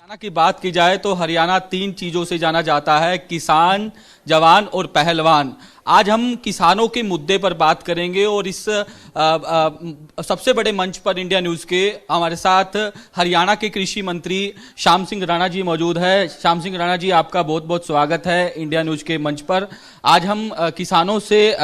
हरियाणा की बात की जाए तो हरियाणा तीन चीजों से जाना जाता है, किसान, जवान और पहलवान। आज हम किसानों के मुद्दे पर बात करेंगे और इस सबसे बड़े मंच पर इंडिया न्यूज के हमारे साथ हरियाणा के कृषि मंत्री श्याम सिंह राणा जी मौजूद है। श्याम सिंह राणा जी, आपका बहुत बहुत स्वागत है इंडिया न्यूज के मंच पर। आज हम किसानों से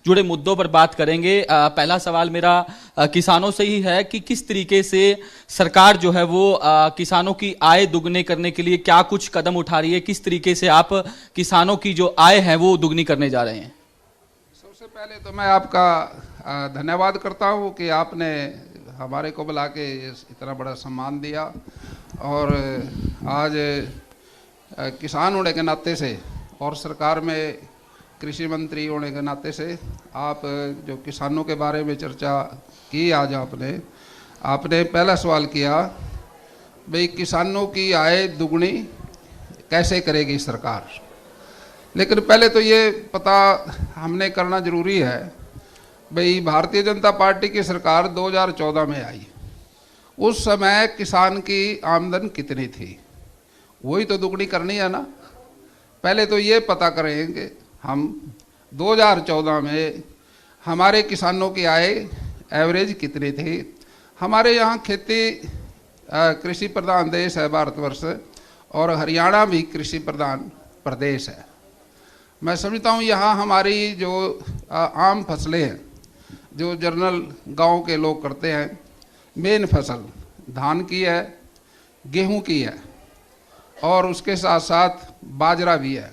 जुड़े मुद्दों पर बात करेंगे। पहला सवाल मेरा किसानों से ही है कि किस तरीके से सरकार जो है वो किसानों की आय दुगने करने के लिए क्या कुछ कदम उठा रही है, किस तरीके से आप किसानों की जो आय है वो दुगनी करने जा रहे हैं। सबसे पहले तो मैं आपका धन्यवाद करता हूँ कि आपने हमारे को बुला के इतना बड़ा सम्मान दिया। और आज किसान होने के नाते से और सरकार में कृषि मंत्री होने के नाते से आप जो किसानों के बारे में चर्चा की आज आपने पहला सवाल किया भाई किसानों की आय दुगनी कैसे करेगी सरकार। लेकिन पहले तो ये पता हमने करना जरूरी है भाई भारतीय जनता पार्टी की सरकार 2014 में आई, उस समय किसान की आमदन कितनी थी, वही तो दुगनी करनी है ना। पहले तो ये पता करेंगे हम 2014 में हमारे किसानों की आय एवरेज कितनी थी। हमारे यहाँ खेती कृषि प्रधान देश है भारतवर्ष, और हरियाणा भी कृषि प्रधान प्रदेश है। मैं समझता हूँ यहाँ हमारी जो आम फसलें हैं जो जनरल गांव के लोग करते हैं, मेन फसल धान की है, गेहूं की है, और उसके साथ साथ बाजरा भी है,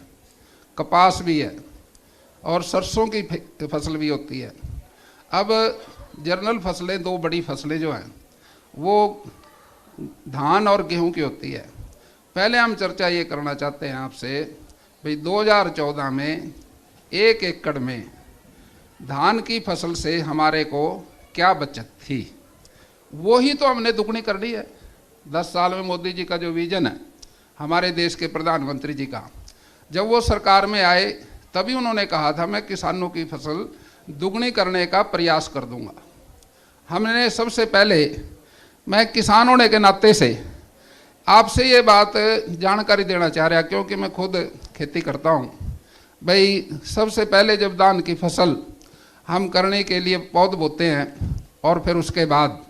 कपास भी है, और सरसों की फसल भी होती है। अब जनरल फसलें, दो बड़ी फसलें जो हैं वो धान और गेहूं की होती है। पहले हम चर्चा ये करना चाहते हैं आपसे भाई 2014 में 1 एकड़ में धान की फसल से हमारे को क्या बचत थी, वही तो हमने दुगनी करनी है। 10 साल में मोदी जी का जो विजन है हमारे देश के प्रधानमंत्री जी का, जब वो सरकार में आए तभी उन्होंने कहा था मैं किसानों की फसल दुगनी करने का प्रयास कर दूंगा। हमने सबसे पहले, मैं किसान होने के नाते से आपसे ये बात जानकारी देना चाह रहा क्योंकि मैं खुद खेती करता हूँ भाई। सबसे पहले जब धान की फसल हम करने के लिए पौध बोते हैं और फिर उसके बाद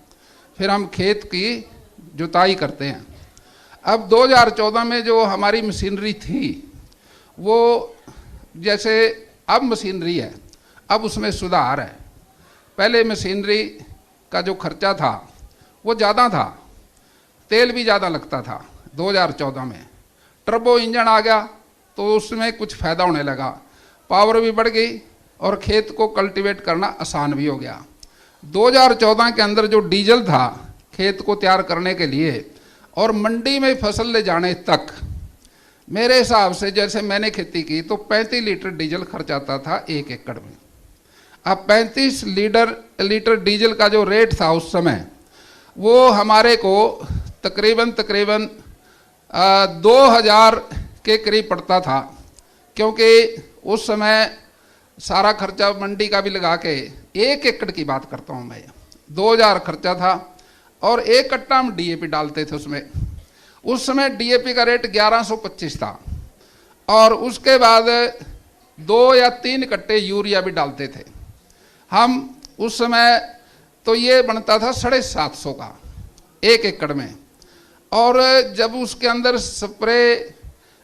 फिर हम खेत की जुताई करते हैं। अब 2014 में जो हमारी मशीनरी थी वो जैसे अब मशीनरी है, अब उसमें सुधार है। पहले मशीनरी का जो खर्चा था वो ज़्यादा था, तेल भी ज़्यादा लगता था। 2014 में टर्बो इंजन आ गया तो उसमें कुछ फ़ायदा होने लगा, पावर भी बढ़ गई और खेत को कल्टीवेट करना आसान भी हो गया। 2014 के अंदर जो डीजल था खेत को तैयार करने के लिए और मंडी में फसल ले जाने तक, मेरे हिसाब से जैसे मैंने खेती की तो 35 लीटर डीजल खर्च आता था 1 एकड़ में। अब 35 लीटर डीजल का जो रेट था उस समय वो हमारे को तकरीबन 2000 के करीब पड़ता था, क्योंकि उस समय सारा खर्चा मंडी का भी लगा के 1 एकड़ की बात करता हूँ मैं, 2000 खर्चा था। और 1 कट्टा हम डीएपी डालते थे उसमें। उस समय डीएपी का रेट 1125 था, और उसके बाद 2 या 3 कट्टे यूरिया भी डालते थे हम उस समय। तो ये बनता था 750 का 1 एकड़ में। और जब उसके अंदर स्प्रे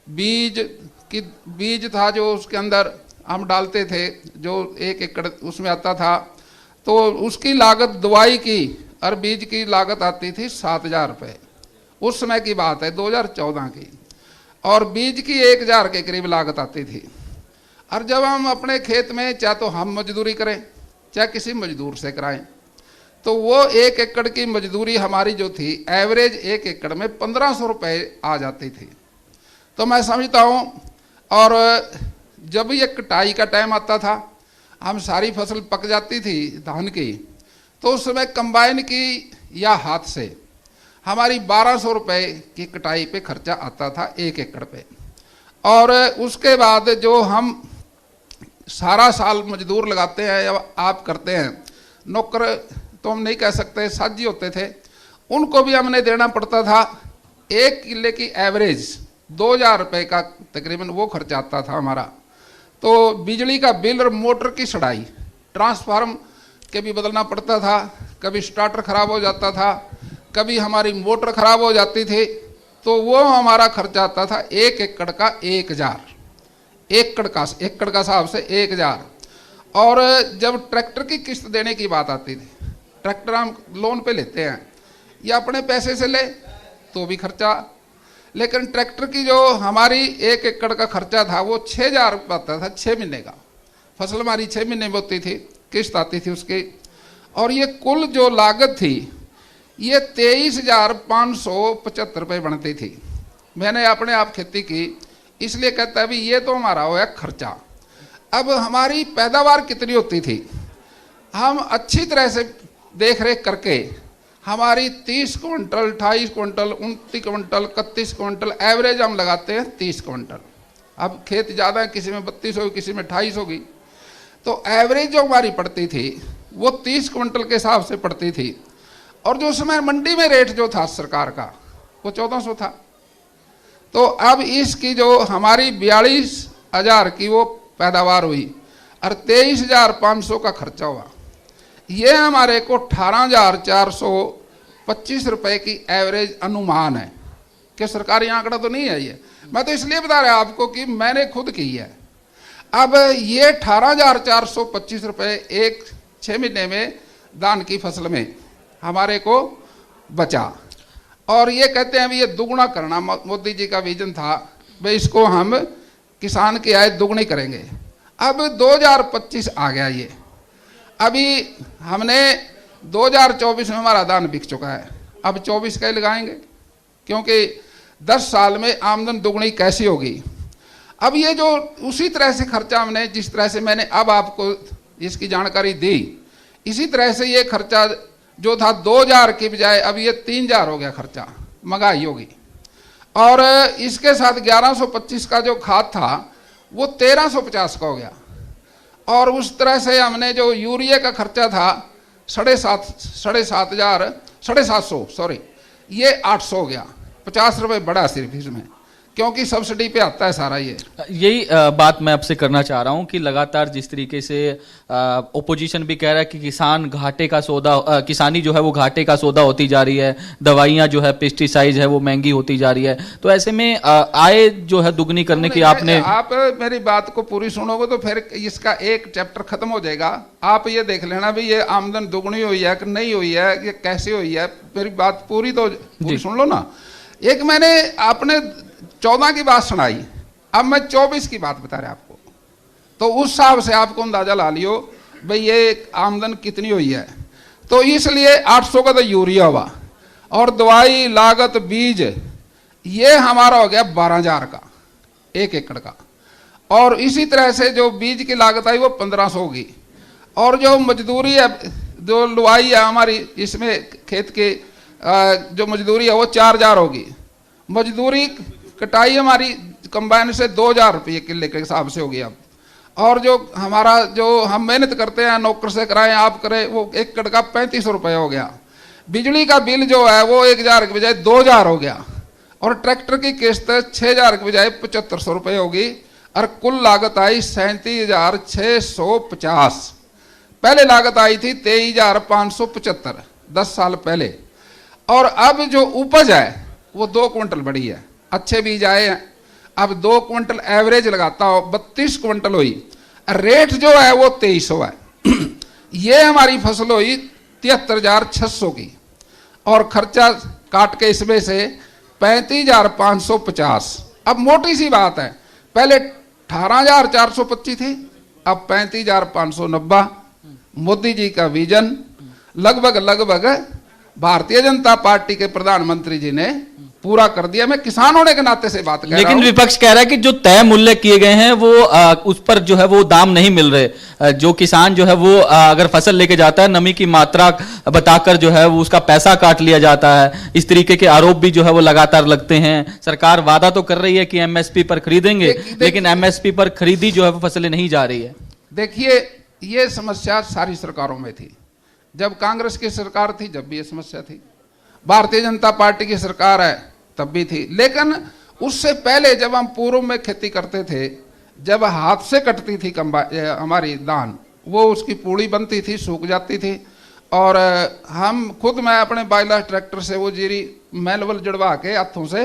बीज था जो उसके अंदर हम डालते थे, जो 1 एकड़ उसमें आता था, तो उसकी लागत दवाई की और बीज की लागत आती थी 7000 रुपये। उस समय की बात है 2014 की। और बीज की 1000 के करीब लागत आती थी। और जब हम अपने खेत में चाहे तो हम मजदूरी करें चाहे किसी मजदूर से कराएं, तो वो 1 एकड़ की मजदूरी हमारी जो थी एवरेज 1 एकड़ में 1500 रुपये आ जाती थी। तो मैं समझता हूँ, और जब ये कटाई का टाइम आता था, हम सारी फसल पक जाती थी धान की, तो उस समय कंबाइन की या हाथ से हमारी 1200 रुपये की कटाई पे खर्चा आता था 1 एकड़ पे। और उसके बाद जो हम सारा साल मजदूर लगाते हैं या आप करते हैं, नौकर तो हम नहीं कह सकते, साझी होते थे, उनको भी हमने देना पड़ता था 1 किले की एवरेज 2000 रुपये का तकरीबन वो खर्च आता था हमारा। तो बिजली का बिल और मोटर की सड़ाई, ट्रांसफार्म के भी बदलना पड़ता था, कभी स्टार्टर खराब हो जाता था, कभी हमारी मोटर खराब हो जाती थी, तो वो हमारा खर्चा आता था 1 एकड़ का 1000, एकड़ का हिसाब से 1000। और जब ट्रैक्टर की किस्त देने की बात आती थी, ट्रैक्टर हम लोन पे लेते हैं या अपने पैसे से ले तो भी खर्चा, लेकिन ट्रैक्टर की जो हमारी 1 एकड़ का खर्चा था वो 6000 आता था 6 महीने का। फसल हमारी 6 महीने में होती थी, किस्त आती थी उसकी, और ये कुल जो लागत थी ये 23,575 रुपये बनती थी। मैंने अपने आप खेती की, इसलिए कहता है भी ये तो हमारा हो गया खर्चा। अब हमारी पैदावार कितनी होती थी, हम अच्छी तरह से देख रेख करके हमारी 30 quintal, 28 quintal, 29 quintal, 31 quintal average हम लगाते हैं 30 क्विंटल। अब खेत ज़्यादा है, किसी में 32 होगी, किसी में 28 होगी, तो एवरेज जो हमारी पड़ती थी वो 30 क्विंटल के हिसाब से पड़ती थी। और जो समय मंडी में रेट जो था सरकार का वो 1400 था। तो अब इसकी जो हमारी 42,000 की वो पैदावार हुई और 23,500 का खर्चा हुआ, ये हमारे को 18,425 रुपये की एवरेज अनुमान है कि सरकारी आंकड़ा तो नहीं है ये, मैं तो इसलिए बता रहा आपको कि मैंने खुद की है। अब ये 18,425 रुपये एक 6 महीने में धान की फसल में हमारे को बचा। और ये कहते हैं भी ये दुगुना करना मोदी जी का विजन था, भाई इसको हम किसान की आय दुगनी करेंगे। अब 2025 आ गया, ये अभी हमने 2024 में हमारा धान बिक चुका है, अब 24 का ही लगाएंगे, क्योंकि 10 साल में आमदन दुगनी कैसी होगी। अब ये जो उसी तरह से खर्चा हमने, जिस तरह से मैंने अब आपको इसकी जानकारी दी, इसी तरह से ये खर्चा जो था 2000 की बजाय अब ये 3000 हो गया खर्चा, महंगाई होगी। और इसके साथ 1125 का जो खाद था वो 1350 का हो गया। और उस तरह से हमने जो यूरिया का खर्चा था 750 सॉरी, ये 800 हो गया, 50 रुपये बढ़ा सिर्फ इसमें, क्योंकि सब्सिडी पे आता है सारा ये। यही बात मैं आपसे करना चाह रहा हूं कि लगातार जिस तरीके से ओपोजिशन भी कह रहा है कि किसान घाटे का सौदा, किसानी जो है वो घाटे का सौदा होती जा रही है, दवाइयां जो है, पेस्टिसाइड है वो महंगी होती जा रही है, तो ऐसे में आय जो है दुगनी करने की आपने, आप मेरी बात को पूरी सुनोगे तो फिर इसका एक चैप्टर खत्म हो जाएगा। आप ये देख लेना भी ये आमदन दुगनी हुई है कि नहीं हुई है, ये कैसे हुई है, मेरी बात पूरी तो पूरी सुन लो ना। एक मैंने आपने 14 की बात सुनाई, अब मैं 24 की बात बता रहा आपको, तो उस हिसाब से आपको अंदाजा ला लियो भाई ये आमदन कितनी हुई है। तो इसलिए 800 का तो यूरिया हुआ, और दवाई लागत बीज ये हमारा हो गया 12,000 का 1 एकड़ का। और इसी तरह से जो बीज की लागत आई वो 1500 होगी। और जो मजदूरी है, जो लुआई है हमारी इसमें खेत के जो मजदूरी है वो 4000 होगी। मजदूरी कटाई हमारी कंबाइन से 2000 रुपये किले के हिसाब से होगी अब। और जो हमारा जो हम मेहनत करते हैं, नौकर से कराएं आप करें, वो 1 एकड़ का 3500 रुपये हो गया। बिजली का बिल जो है वो 1000 के बजाय 2000 हो गया। और ट्रैक्टर की किस्त 6000 के बजाय 7500 रुपये होगी। और कुल लागत आई 37,650। पहले लागत आई थी 23,575 10 साल पहले। और अब जो उपज है वो 2 क्विंटल बढ़ी है, अच्छे बीज आए हैं। अब 2 क्विंटल एवरेज लगाता हो 32 क्विंटल हुई, रेट जो है वो 2300 है। ये हमारी फसल हुई 73,600 की, और खर्चा काट के इसमें से 35,550। अब मोटी सी बात है, पहले 18,425 थी, अब 35,590। मोदी जी का विजन लगभग भारतीय जनता पार्टी के प्रधानमंत्री जी ने पूरा कर दिया। मैं किसान होने के नाते से बात कर रहा हूं। लेकिन विपक्ष कह रहा है कि जो तय मूल्य किए गए हैं वो उस पर जो है वो दाम नहीं मिल रहे। जो किसान जो है वो अगर फसल लेके जाता है, नमी की मात्रा बताकर जो है वो उसका पैसा काट लिया जाता है। इस तरीके के आरोप भी जो है वो लगातार लगते हैं। सरकार वादा तो कर रही है कि एमएसपी पर खरीदेंगे, लेकिन एमएसपी पर खरीदी जो है वो फसलें नहीं जा रही है। देखिए, ये समस्या सारी सरकारों में थी। जब कांग्रेस की सरकार थी जब भी ये समस्या थी, भारतीय जनता पार्टी की सरकार है तब भी थी। लेकिन उससे पहले जब हम पूर्व में खेती करते थे, जब हाथ से कटती थी हमारी धान, वो उसकी पूड़ी बनती थी, सूख जाती थी, और हम खुद, मैं अपने बाइलास ट्रैक्टर से वो जीरी मैनुअल जड़वा के हाथों से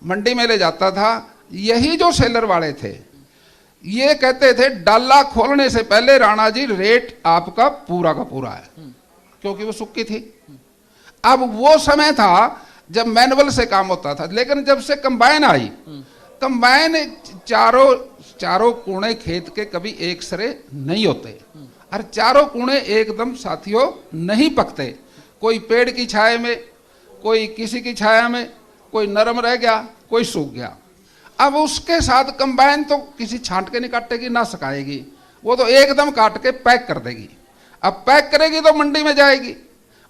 मंडी में ले जाता था। यही जो सेलर वाले थे ये कहते थे डाला खोलने से पहले राणा जी रेट आपका पूरा का पूरा है, क्योंकि वो सूखी थी। अब वो समय था जब मैनुअल से काम होता था, लेकिन जब से कंबाइन आई, कंबाइन चारों कूणे खेत के कभी एक सरे नहीं होते, और चारों कूणे एकदम साथियों नहीं पकते। कोई पेड़ की छाया में, कोई किसी की छाया में, कोई नरम रह गया, कोई सूख गया। अब उसके साथ कंबाइन तो किसी छांट के नहीं काटेगी ना सुखाएगी, वो तो एकदम काट के पैक कर देगी। अब पैक करेगी तो मंडी में जाएगी,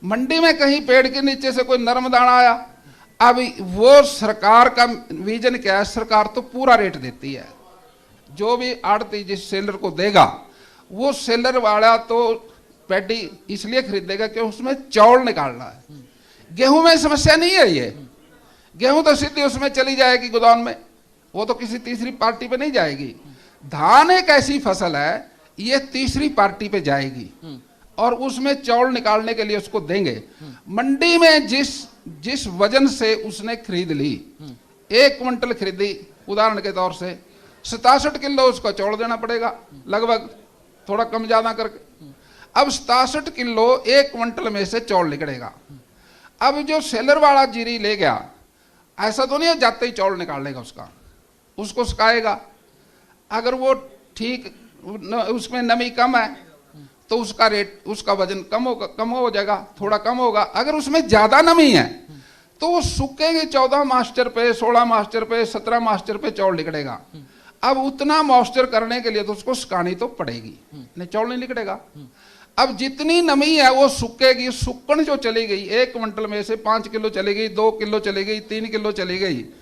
मंडी में कहीं पेड़ के नीचे से कोई नरम दाना आया, अब वो सरकार का विजन क्या है, सरकार तो पूरा रेट देती है। जो भी आड़ती जिस सेलर को देगा, वो सेलर वाला तो पैडी इसलिए खरीदेगा कि उसमें चावल निकालना है। गेहूं में समस्या नहीं है, ये गेहूं तो सीधी उसमें चली जाएगी गोदाम में, वो तो किसी तीसरी पार्टी पे नहीं जाएगी। धान एक ऐसी फसल है, ये तीसरी पार्टी पे जाएगी और उसमें चावल निकालने के लिए उसको देंगे। मंडी में जिस वजन से उसने खरीद ली, 1 क्विंटल खरीदी उदाहरण के तौर से, 67 किलो उसको चावल देना पड़ेगा, लगभग थोड़ा कम ज्यादा करके। अब 67 किलो 1 क्विंटल में से चावल निकलेगा। अब जो सेलर वाला जीरी ले गया, ऐसा तो नहीं है जाते ही चावल निकाल लेगा उसको सुखाएगा। अगर वो ठीक उसमें नमी कम है तो उसका रेट, उसका वजन कम हो जाएगा, थोड़ा कम होगा। अगर उसमें ज्यादा नमी है तो वो सूखेगी 14 मास्टर पे, 16 मास्टर पे, 17 मास्टर पे चावल निकलेगा। अब उतना मॉइस्चर करने के लिए तो उसको सुखानी तो पड़ेगी, नहीं चावल नहीं निकलेगा। अब जितनी नमी है वो सूखेगी, सूखन जो चली गई 1 क्विंटल में से 5 किलो चली गई, 2 किलो चली गई, 3 किलो चली गई,